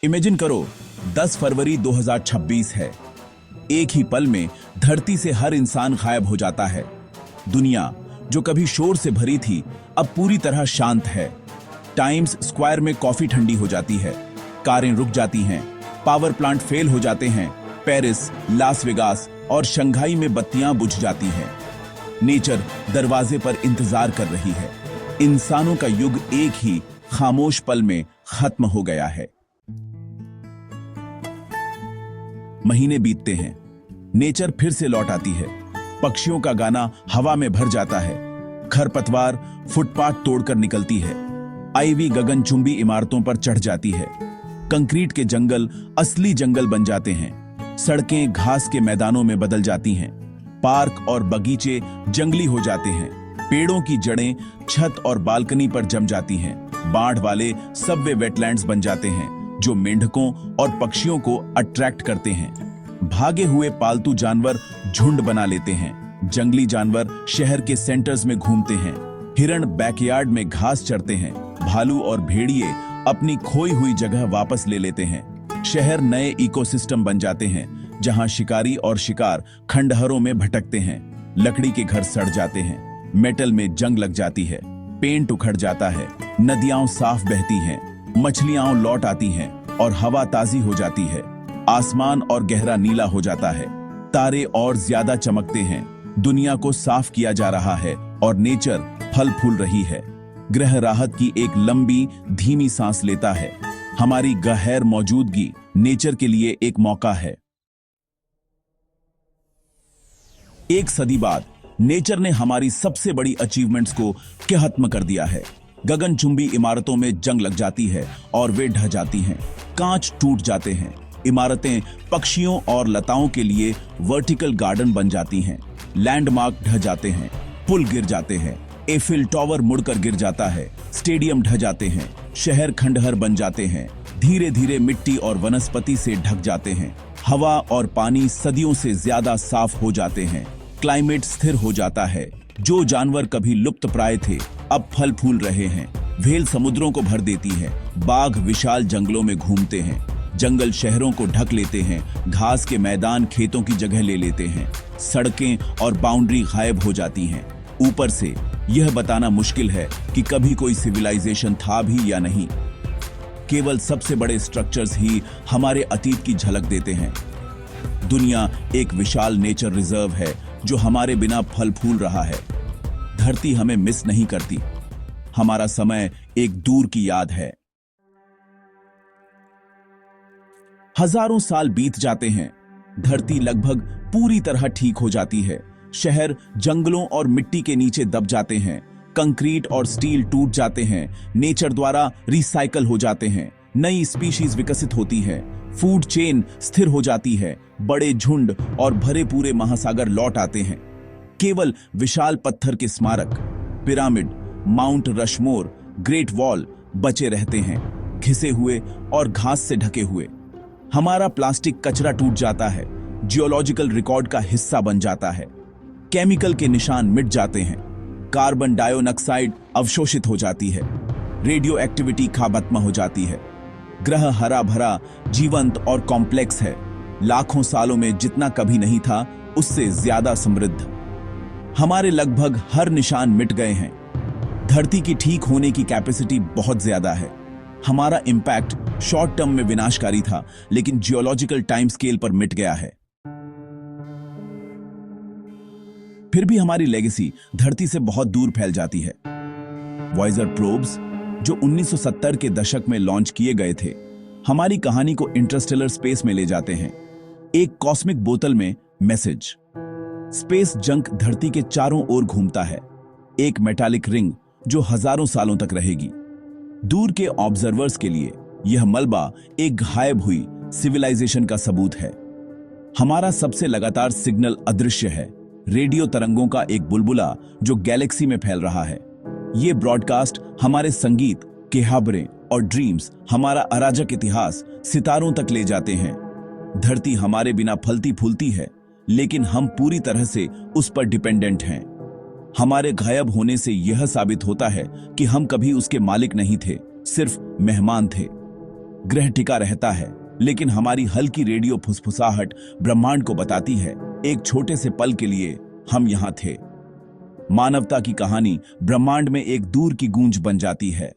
Imagine करो 10 फरवरी 2026 है। एक ही पल में धरती से हर इंसान गायब हो जाता है। दुनिया जो कभी शोर से भरी थी अब पूरी तरह शांत है। टाइम्स स्क्वायर में कॉफी ठंडी हो जाती है, कारें रुक जाती हैं, पावर प्लांट फेल हो जाते हैं, पेरिस, लास वेगास और शंघाई में बत्तियां बुझ जाती हैं। नेचर दरवाजे पर इंतजार कर रही है। इंसानों का युग एक ही खामोश पल में खत्म हो गया है। महीने बीतते हैं, नेचर फिर से लौट आती है। पक्षियों का गाना हवा में भर जाता है। खरपतवार फुटपाथ तोड़कर निकलती है। आईवी गगनचुंबी इमारतों पर चढ़ जाती है। कंक्रीट के जंगल असली जंगल बन जाते हैं। सड़कें घास के मैदानों में बदल जाती हैं। पार्क और बगीचे जंगली हो जाते हैं। पेड़ों की जड़ें छत और बालकनी पर जम जाती हैं। बाढ़ वाले सबवे वेटलैंड्स बन जाते हैं जो मेंढकों और पक्षियों को अट्रैक्ट करते हैं। भागे हुए पालतू जानवर झुंड बना लेते हैं। जंगली जानवर शहर के सेंटर्स में घूमते हैं। हिरण बैकयार्ड में घास चरते हैं। भालू और भेड़िए अपनी खोई हुई जगह वापस ले लेते हैं। शहर नए इकोसिस्टम बन जाते हैं जहां शिकारी और शिकार खंडहरों में भटकते हैं। लकड़ी के घर सड़ जाते हैं। मेटल में जंग लग जाती है। पेंट उखड़ जाता है। नदियां साफ बहती हैं। मछलियां लौट आती हैं और हवा ताजी हो जाती है। आसमान और गहरा नीला हो जाता है। तारे और ज्यादा चमकते हैं। दुनिया को साफ किया जा रहा है और नेचर फल फूल रही है। ग्रह राहत की एक लंबी धीमी सांस लेता है। हमारी गहर मौजूदगी नेचर के लिए एक मौका है। एक सदी बाद नेचर ने हमारी सबसे बड़ी अचीवमेंट्स को खत्म कर दिया है। गगनचुंबी इमारतों में जंग लग जाती है और वे ढह जाती हैं। कांच टूट जाते हैं। इमारतें पक्षियों और लताओं के लिए वर्टिकल गार्डन बन जाती हैं। लैंडमार्क ढह जाते हैं। पुल गिर जाते हैं। एफिल टावर मुड़कर गिर जाता है। स्टेडियम ढह जाते हैं। शहर खंडहर बन जाते हैं। धीरे धीरे मिट्टी और वनस्पति से ढक जाते हैं। हवा और पानी सदियों से ज्यादा साफ हो जाते हैं। क्लाइमेट स्थिर हो जाता है। जो जानवर कभी लुप्त प्राय थे अब फल फूल रहे हैं। व्हेल समुद्रों को भर देती है। बाघ विशाल जंगलों में घूमते हैं। जंगल शहरों को ढक लेते हैं। घास के मैदान खेतों की जगह ले लेते हैं। सड़कें और बाउंड्री गायब हो जाती हैं। ऊपर से यह बताना मुश्किल है कि कभी कोई सिविलाइजेशन था भी या नहीं। केवल सबसे बड़े स्ट्रक्चर्स ही हमारे अतीत की झलक देते हैं। दुनिया एक विशाल नेचर रिजर्व है जो हमारे बिना फल फूल रहा है। धरती हमें मिस नहीं करती। हमारा समय एक दूर की याद है। हजारों साल बीत जाते हैं। धरती लगभग पूरी तरह ठीक हो जाती है। शहर जंगलों और मिट्टी के नीचे दब जाते हैं। कंक्रीट और स्टील टूट जाते हैं। नेचर द्वारा रिसाइकल हो जाते हैं। नई स्पीशीज विकसित होती है। फूड चेन स्थिर हो जाती है। बड़े झुंड और भरे पूरे महासागर लौट आते हैं। केवल विशाल पत्थर के स्मारक, pyramid, mount Rushmore, great wall बचे रहते हैं, घिसे हुए और घास से ढके हुए। हमारा प्लास्टिक कचरा टूट जाता है। जियोलॉजिकल रिकॉर्ड का हिस्सा बन जाता है। केमिकल के निशान मिट जाते हैं। कार्बन डाइऑक्साइड अवशोषित हो जाती है। रेडियो एक्टिविटी खात्मा हो जाती है। ग्रह हरा भरा, जीवंत और कॉम्प्लेक्स है। लाखों सालों में जितना कभी नहीं था उससे ज्यादा समृद्ध। हमारे लगभग हर निशान मिट गए हैं। धरती की ठीक होने की कैपेसिटी बहुत ज्यादा है। हमारा इंपैक्ट शॉर्ट टर्म में विनाशकारी था लेकिन जियोलॉजिकल टाइम स्केल पर मिट गया है। फिर भी हमारी लेगेसी धरती से बहुत दूर फैल जाती है। वॉयजर प्रोब्स जो 1970 के दशक में लॉन्च किए गए थे हमारी कहानी को इंटरस्टेलर स्पेस में ले जाते हैं। एक कॉस्मिक बोतल में मैसेज। स्पेस जंक धरती के चारों ओर घूमता है। एक मेटालिक रिंग जो हजारों सालों तक रहेगी। दूर के ऑब्जर्वर्स के लिए यह मलबा एक गायब हुई सिविलाइजेशन का सबूत है। हमारा सबसे लगातार सिग्नल अदृश्य है। रेडियो तरंगों का एक बुलबुला जो गैलेक्सी में फैल रहा है। ये ब्रॉडकास्ट हमारे संगीत के खबरें और ड्रीम्स, हमारा अराजक इतिहास सितारों तक ले जाते हैं। धरती हमारे बिना फलती फूलती है लेकिन हम पूरी तरह से उस पर डिपेंडेंट हैं। हमारे गायब होने से यह साबित होता है कि हम कभी उसके मालिक नहीं थे, सिर्फ मेहमान थे। ग्रह टिका रहता है, लेकिन हमारी हल्की रेडियो फुसफुसाहट ब्रह्मांड को बताती है, एक छोटे से पल के लिए हम यहां थे। मानवता की कहानी ब्रह्मांड में एक दूर की गूंज बन जाती है।